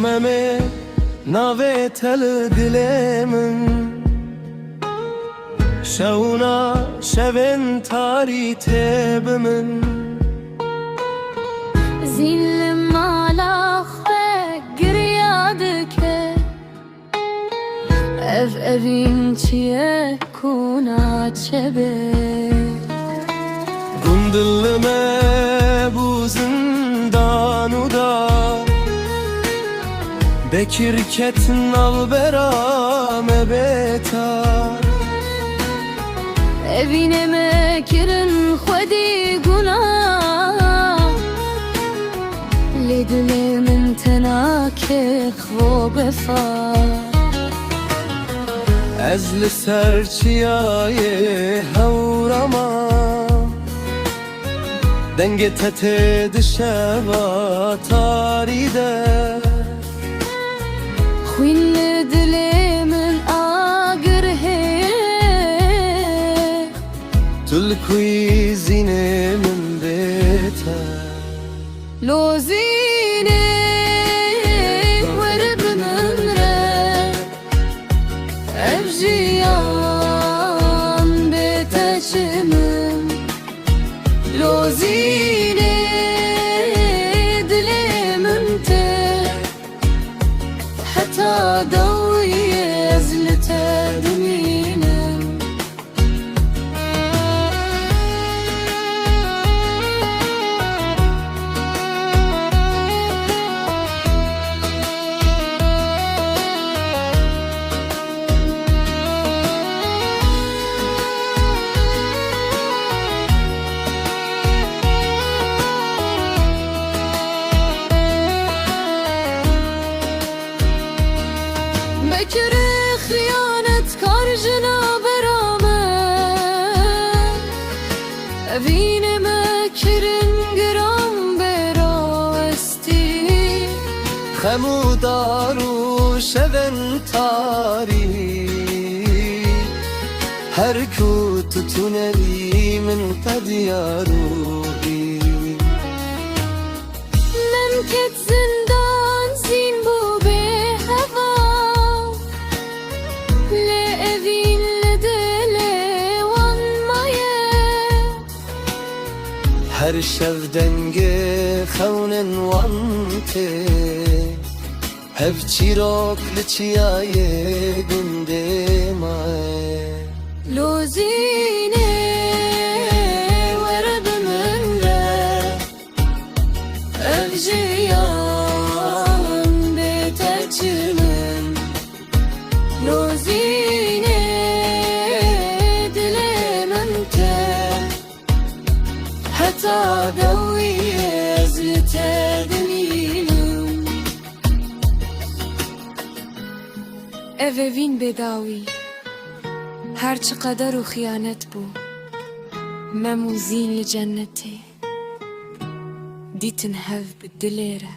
me nave tel dilemin Şauna şeven tari tebimin Zinlim ala xwe giryadike Ev evin çiye kuna çebe Gundillime bu zindanu da Bekir ketin albera mebetar Evine me kirin xwedî gunah Lê dilê min te nake xwe befar Ez li ser çiyayê hewrama Dengê te tê dişeva tarî de Xwîn li dilê min agir heye Tu li kuîzînê min bêter Lozînê were bi min re Ev jiyan bê te çimin Lozînê dilê min te Heta dewî ez li te dimînim Bekir xıyanet kar jina berame Evîne me kirin giran bera westî Xemûdar û şeven tarî Her ku tutunelî min qed yarûî Memket zindan zîn bû bê heva Lê evîn li dilê wan maye Her şev dengê xewnên wan tê Hev çîrok li çiyayê gundê maye Lozînê were bi min re Ev jiyan bê te çimin Lozînê dilê min te Heta dewî ez li te dimînim Ev evîn bêdawî Her çi qeder û xıyanet bû Mem û zîn li cennetê Dîtin hev bi dilê re